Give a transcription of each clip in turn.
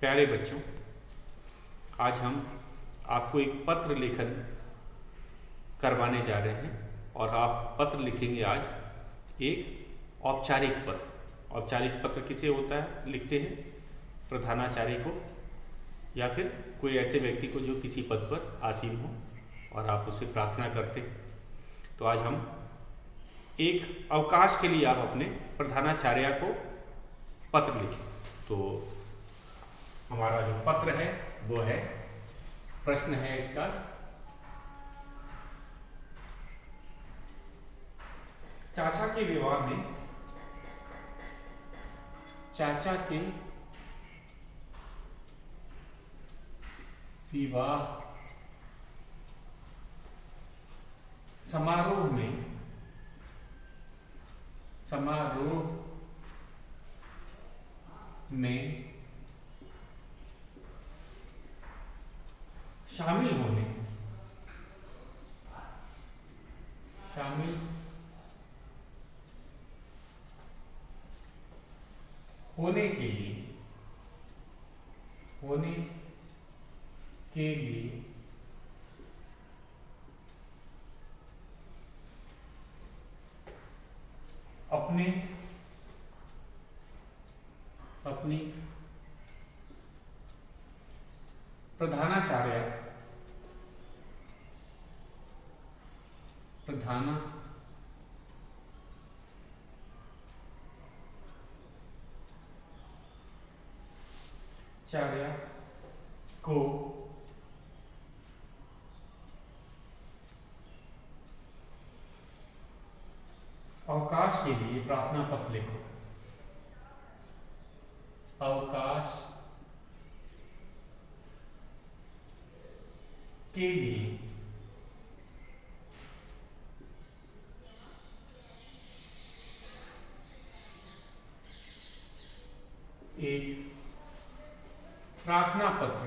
प्यारे बच्चों, आज हम आपको एक पत्र लेखन करवाने जा रहे हैं और आप पत्र लिखेंगे आज एक औपचारिक पत्र। औपचारिक पत्र किसे होता है, लिखते हैं प्रधानाचार्य को या फिर कोई ऐसे व्यक्ति को जो किसी पद पर आसीन हो और आप उससे प्रार्थना करते हैं। तो आज हम एक अवकाश के लिए आप अपने प्रधानाचार्य को पत्र लिखें। तो हमारा जो पत्र है वो है, प्रश्न है इसका, चाचा के विवाह में चाचा के विवाह समारोह में शामिल होने के लिए अपनी प्रधानाचार्य को अवकाश के लिए प्रार्थना पत्र लिखो। अवकाश के लिए एक प्रार्थना पत्र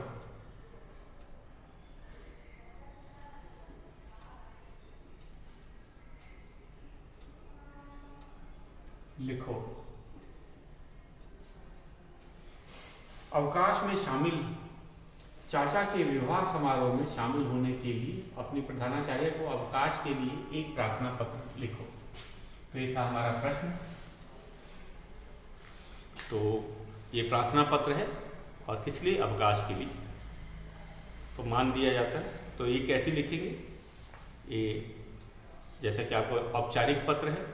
लिखो। अवकाश में शामिल चाचा के विवाह समारोह में शामिल होने के लिए अपनी प्रधानाचार्य को अवकाश के लिए एक प्रार्थना पत्र लिखो। तो ये था हमारा प्रश्न। तो ये प्रार्थना पत्र है और किस लिए, अवकाश के लिए। तो मान दिया जाता है। तो ये कैसे लिखेंगे, ये जैसा कि आपको औपचारिक पत्र है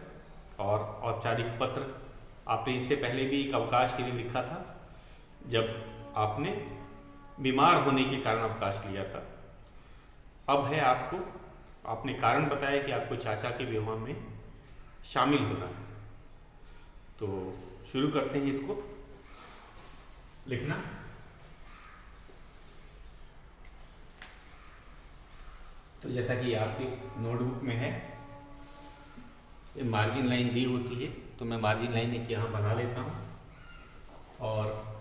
और औपचारिक पत्र आपने इससे पहले भी एक अवकाश के लिए लिखा था जब आपने बीमार होने के कारण अवकाश लिया था। अब है आपने कारण बताया कि आपको चाचा के विवाह में शामिल होना है। तो शुरू करते हैं इसको लिखना। तो जैसा कि आपके नोटबुक में है, ये मार्जिन लाइन दी होती है, तो मैं मार्जिन लाइन एक यहाँ बना लेता हूँ। और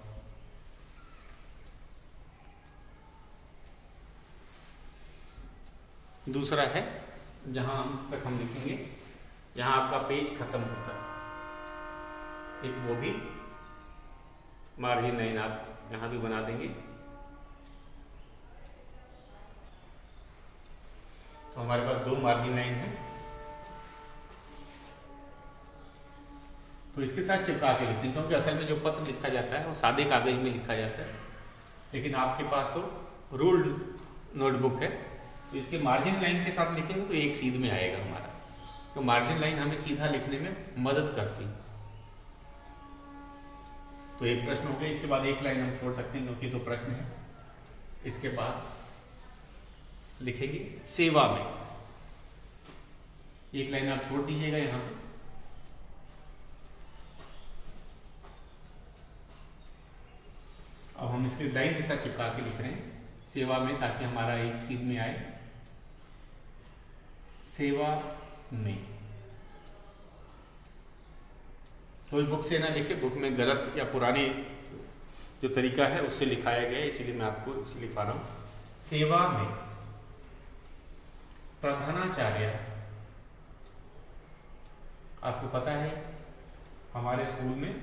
दूसरा है जहाँ तक हम लिखेंगे, जहाँ आपका पेज खत्म होता है, एक वो भी मार्जिन लाइन आप यहाँ भी बना देंगे। तो हमारे पास 2 मार्जिन लाइन है। तो इसके साथ चिपका के लिखते हैं, क्योंकि असल में जो पत्र लिखा जाता है वो सादे कागज में लिखा जाता है, लेकिन आपके पास तो रूल्ड नोटबुक है, तो इसके मार्जिन लाइन के साथ लिखेंगे तो एक सीध में आएगा हमारा। तो मार्जिन लाइन हमें सीधा लिखने में मदद करती है। तो एक प्रश्न हो गया, इसके बाद एक लाइन हम छोड़ सकते हैं क्योंकि तो प्रश्न है। इसके बाद लिखेंगे सेवा में, एक लाइन आप छोड़ दीजिएगा यहाँ पे। अब हम इसके लाइन के साथ चिपका के लिख रहे हैं सेवा में, ताकि हमारा एक सीध में आए। सेवा में। तो इस बुक से ना लिखे, बुक में गलत या पुराने जो तरीका है उससे लिखाया गया है, इसीलिए मैं आपको इसे लिखा रहा हूं। सेवा में प्रधानाचार्य, आपको पता है हमारे स्कूल में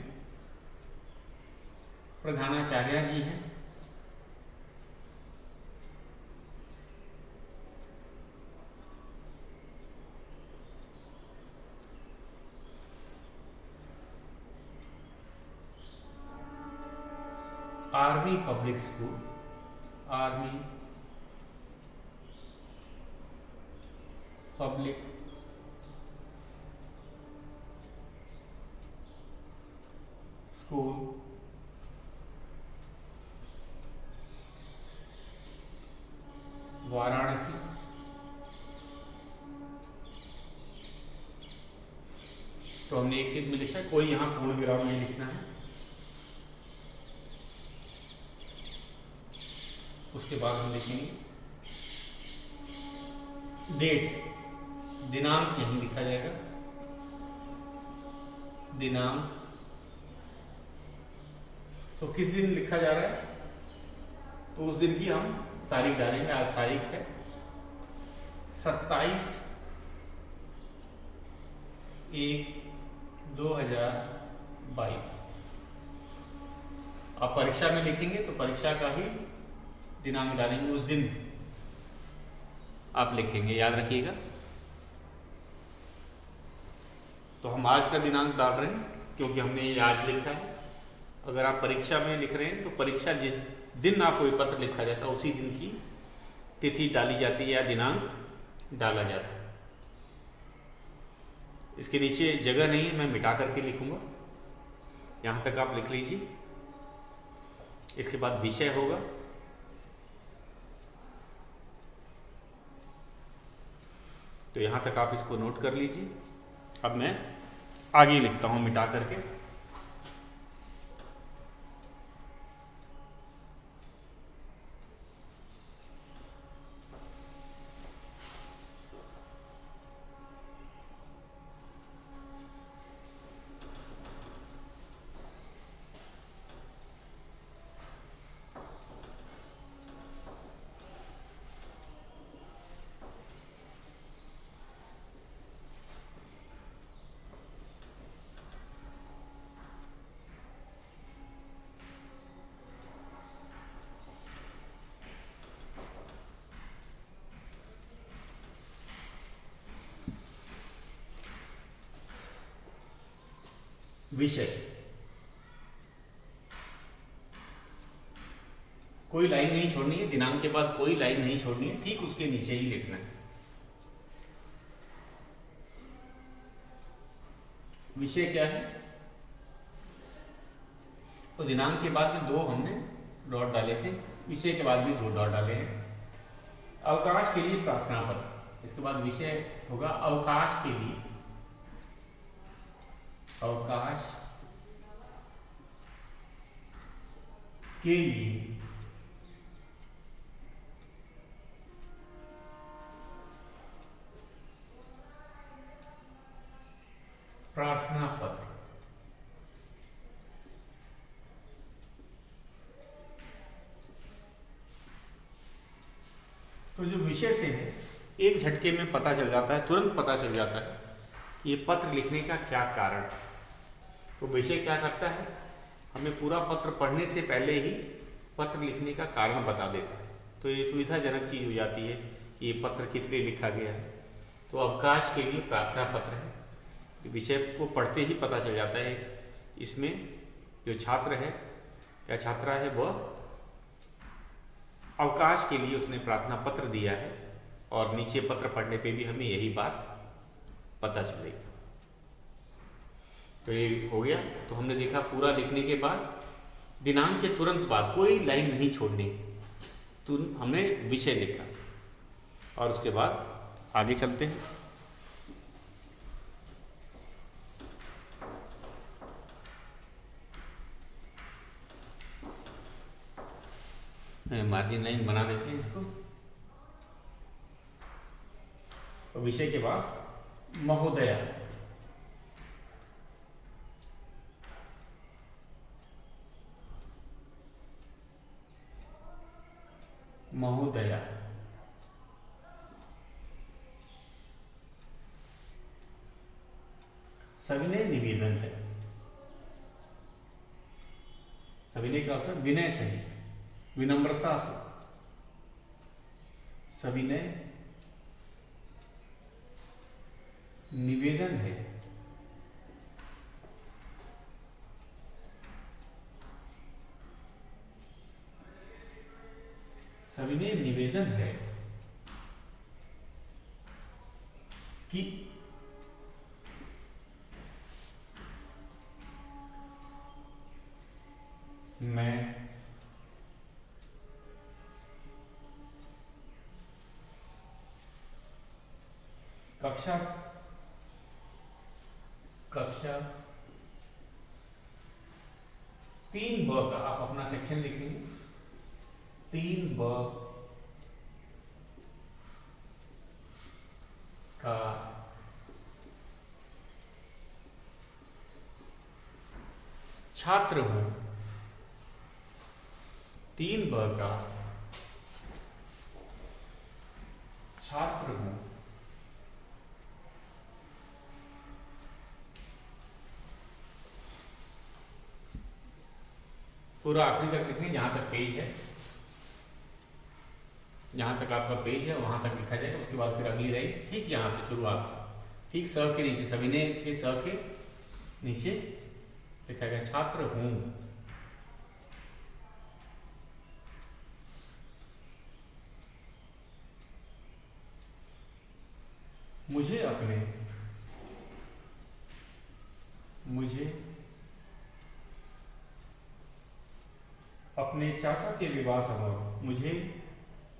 प्रधानाचार्य जी हैं, army public school, army public school Varanasi, तो हमने एक सीट में लिखा है, कोई यहाँ पूर्ण विराम नहीं लिखना है। उसके बाद हम लिखेंगे डेट, दिनांक यहीं लिखा जाएगा, दिनांक। तो किस दिन लिखा जा रहा है, तो उस दिन की हम तारीख डालेंगे। आज तारीख है 27/1/2022। आप परीक्षा में लिखेंगे तो परीक्षा का ही दिनांक डालेंगे, उस दिन आप लिखेंगे, याद रखिएगा। तो हम आज का दिनांक डाल रहे हैं क्योंकि हमने ये आज लिखा है। अगर आप परीक्षा में लिख रहे हैं तो परीक्षा जिस दिन आपको ये पत्र लिखा जाता है उसी दिन की तिथि डाली जाती है या दिनांक डाला जाता है। इसके नीचे जगह नहीं है, मैं मिटा करके लिखूंगा, यहां तक आप लिख लीजिए। इसके बाद विषय होगा, तो यहां तक आप इसको नोट कर लीजिए। अब मैं आगे लिखता हूं मिटा करके। विषय, कोई लाइन नहीं छोड़नी है, दिनांक के बाद कोई लाइन नहीं छोड़नी है, ठीक उसके नीचे ही लिखना है। विषय क्या है, तो दिनांक के बाद में 2 हमने डॉट डाले थे, विषय के बाद भी 2 डॉट डाले हैं। अवकाश के लिए प्रार्थना पत्र, इसके बाद विषय होगा अवकाश के लिए, अवकाश के लिए प्रार्थना पत्र। तो जो विषय से है एक झटके में पता चल जाता है, तुरंत पता चल जाता है कि ये पत्र लिखने का क्या कारण। तो विषय क्या करता है, हमें पूरा पत्र पढ़ने से पहले ही पत्र लिखने का कारण बता देता है। तो ये सुविधाजनक चीज हो जाती है कि ये पत्र किस लिए लिखा गया है। तो अवकाश के लिए प्रार्थना पत्र है, विषय को पढ़ते ही पता चल जाता है। इसमें जो छात्र है या छात्रा है वह अवकाश के लिए उसने प्रार्थना पत्र दिया है, और नीचे पत्र पढ़ने पे भी हमें यही बात पता चलेगी। तो ये हो गया। तो हमने देखा पूरा लिखने के बाद दिनांक के तुरंत बाद कोई लाइन नहीं छोड़नी, तो हमने विषय लिखा, और उसके बाद आगे चलते हैं। मार्जिन लाइन बना देते हैं इसको। तो विषय के बाद महोदया, महोदया, सविनय निवेदन है, सविनय का अर्थ विनय सहित, विनम्रता से, सविनय निवेदन है सविनय निवेदन है कि मैं कक्षा 3 ब का, आप अपना सेक्शन लिखेंगे, 3 ब का छात्र हूं। 3 ब का छात्र हूं। पूरा आखिरी तक लिखेंगे, जहां तक पेज है, जहां तक आपका पेज है वहां तक लिखा जाएगा। उसके बाद फिर अगली लाइन ठीक यहां से शुरुआत से, ठीक स के नीचे, सविनय के स के नीचे लिखा गया छात्र हूं। मुझे अपने चाचा के विवाह समारोह, मुझे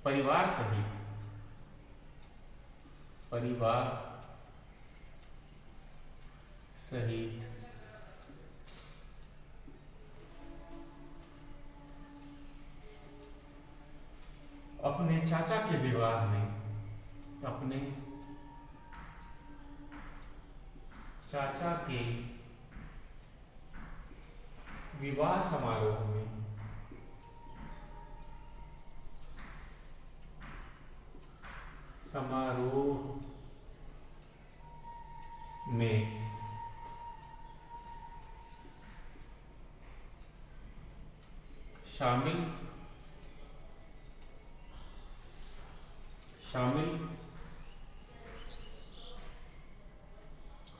परिवार सहित अपने चाचा के विवाह में, अपने चाचा के विवाह समारोह में शामिल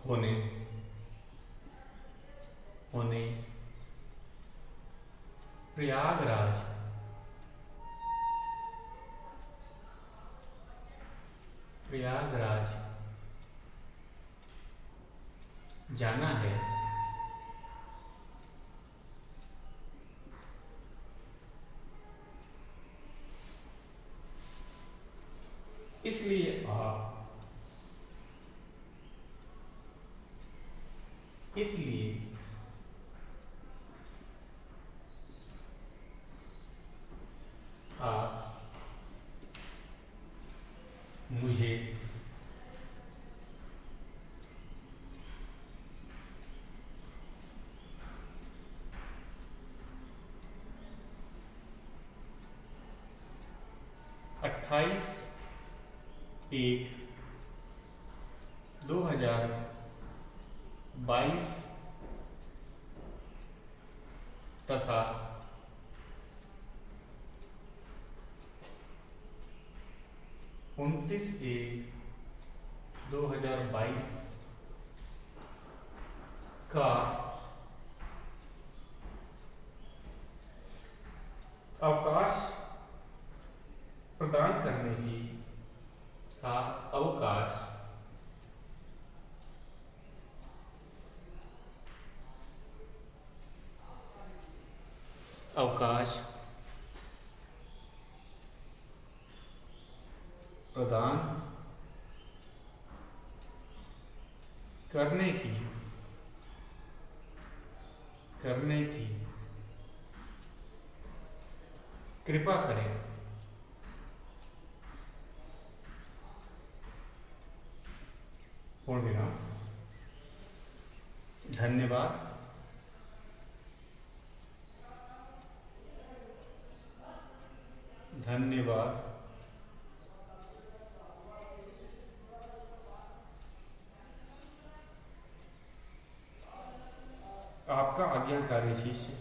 होने प्रयागराज जाना है। इसलिए आप मुझे अट्ठाईस 1/2022 तथा 29/1/2022 का अवकाश प्रदान करने की अवकाश प्रदान करने की कृपा करें। पूर्ण विराम। धन्यवाद। आपका आज्ञाकारी शिष्य।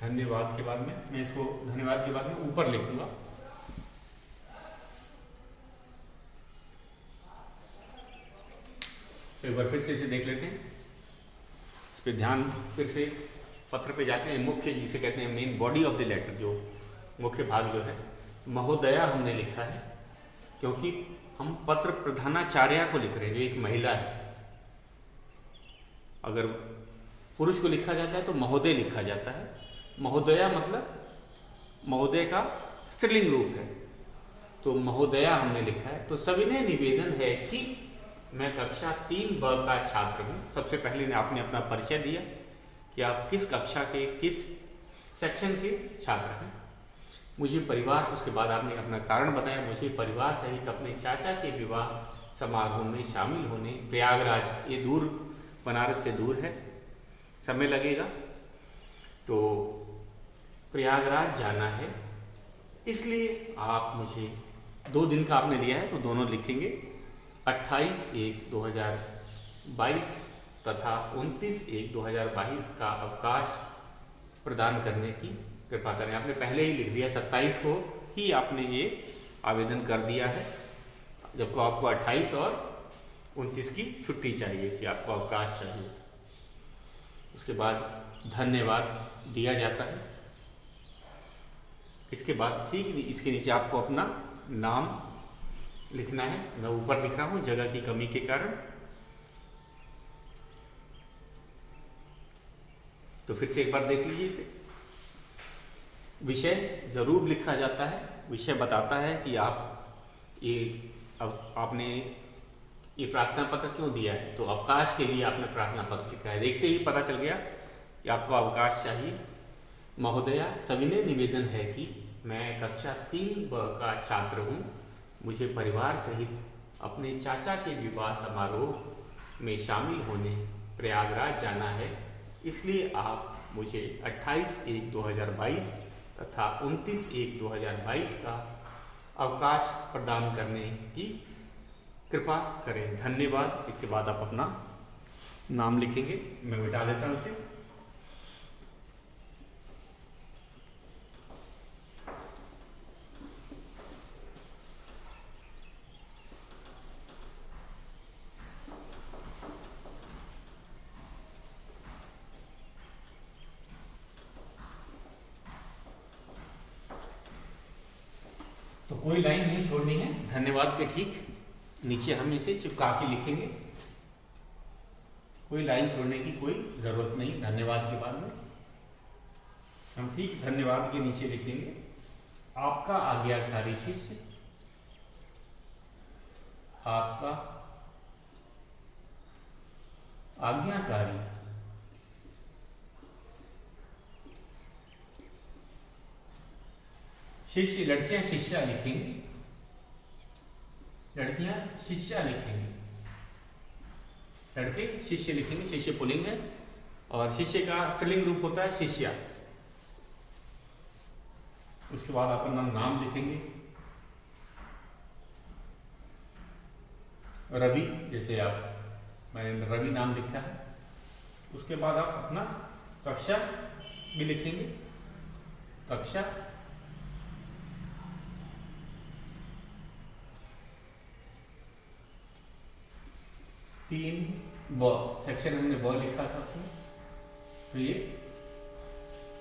धन्यवाद के बाद में मैं इसको धन्यवाद के बाद में ऊपर लिखूंगा। तो एक बार फिर से इसे देख लेते हैं, इस पे ध्यान फिर से पत्र पे जाते हैं, मुख्य जिसे कहते हैं main body of the letter, जो मुख्य भाग जो है, महोदया हमने लिखा है क्योंकि हम पत्र प्रधानाचार्या को लिख रहे हैं, जो एक महिला है। अगर पुरुष को लिखा जाता है तो महोदय लिखा जाता है। महोदया मतलब महोदय का स्त्रीलिंग रूप है, तो महोदया हमने लिखा है। तो सविनय निवेदन है कि मैं कक्षा 3 ब का छात्र हूँ। सबसे पहले आपने अपना परिचय दिया कि आप किस कक्षा के, किस सेक्शन के छात्र हैं। मुझे परिवार, उसके बाद आपने अपना कारण बताया, मुझे परिवार सहित अपने चाचा के विवाह समारोह में शामिल होने प्रयागराज, ये दूर, बनारस से दूर है, समय लगेगा, तो प्रयागराज जाना है, इसलिए आप मुझे 2 दिन का आपने लिया है तो दोनों लिखेंगे। 28/1/2022 तथा 29/1/2022 का अवकाश प्रदान करने की कृपा करें। आपने पहले ही लिख दिया, 27 को ही आपने ये आवेदन कर दिया है, जबकि आपको 28 और 29 की छुट्टी चाहिए थी, आपको अवकाश चाहिए था। उसके बाद धन्यवाद दिया जाता है। इसके बाद ठीक इसके नीचे आपको अपना नाम लिखना है। मैं ऊपर लिख रहा हूं जगह की कमी के कारण, तो फिर से एक बार देख लीजिए इसे। विषय जरूर लिखा जाता है। विषय बताता है कि आपने ये प्रार्थना पत्र क्यों दिया है, तो अवकाश के लिए आपने प्रार्थना पत्र लिखा है। देखते ही पता चल गया कि आपको अवकाश चाहिए। महोदया, सविनय निवेदन है कि मैं कक्षा 3 ब का छात्र हूँ। मुझे परिवार सहित अपने चाचा के विवाह समारोह में शामिल होने प्रयागराज जाना है, इसलिए आप मुझे 28/1/2022 तथा 29/1/2022 का अवकाश प्रदान करने की कृपा करें। धन्यवाद। इसके बाद आप अपना नाम लिखेंगे। मैं मिटा देता हूं इसे। तो कोई लाइन नहीं छोड़नी है, धन्यवाद के ठीक नीचे हम इसे चिपका के लिखेंगे। कोई लाइन छोड़ने की कोई जरूरत नहीं। धन्यवाद के बाद में हम ठीक धन्यवाद के नीचे लिखेंगे, आपका आज्ञाकारी शिष्य, आपका आज्ञाकारी शिष्य। लड़कियां शिष्या लिखेंगी, लड़कियां शिष्या लिखेंगी, लड़के शिष्य लिखेंगे। शिष्य पुल्लिंग है और शिष्य का स्त्रीलिंग रूप होता है शिष्या। उसके बाद आप अपना नाम लिखेंगे, रवि, जैसे मैंने रवि नाम लिखा है। उसके बाद आप अपना कक्षा भी लिखेंगे, कक्षा 3 ब, सेक्शन हमने ब लिखा था उसमें। तो ये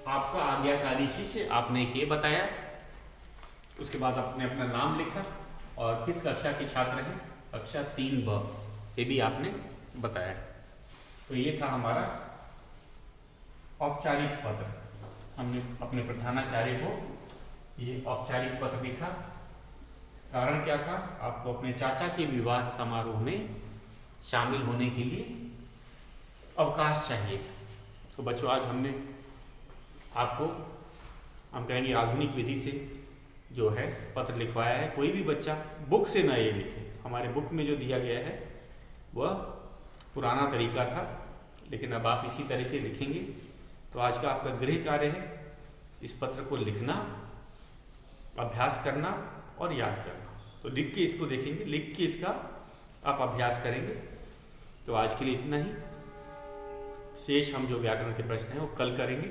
आपका आज्ञाकारी शिष्य, आपने ये बताया। उसके बाद आपने अपना नाम लिखा और किस कक्षा के छात्र हैं, कक्षा 3 ब, ये भी आपने बताया। तो ये था हमारा औपचारिक पत्र। हमने अपने प्रधानाचार्य को ये औपचारिक पत्र लिखा। कारण क्या था, आपको अपने चाचा के विवाह समारोह में शामिल होने के लिए अवकाश चाहिए था। तो बच्चों, आज हमने आपको, हम कहेंगे आधुनिक विधि से जो है पत्र लिखवाया है। कोई भी बच्चा बुक से ना ये लिखे। हमारे बुक में जो दिया गया है वह पुराना तरीका था, लेकिन अब आप इसी तरह से लिखेंगे। तो आज का आपका गृह कार्य है इस पत्र को लिखना, अभ्यास करना और याद करना। तो लिख के इसको देखेंगे, लिख के इसका आप अभ्यास करेंगे। तो आज के लिए इतना ही। शेष हम जो व्याकरण के प्रश्न हैं वो कल करेंगे।